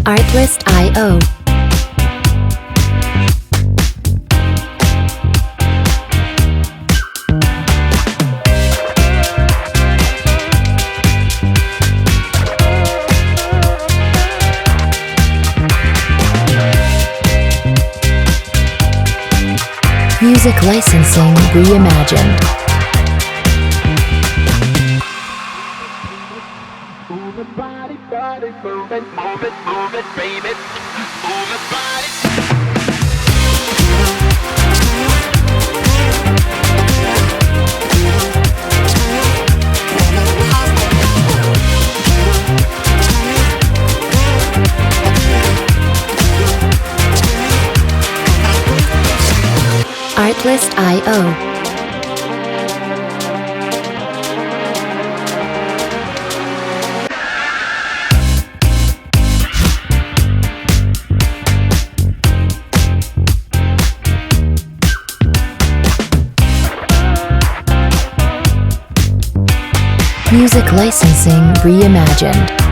Artlist.io. Music licensing reimagined. Move it, body, body, move it, baby. Move it, body. Artlist.io. Music licensing reimagined.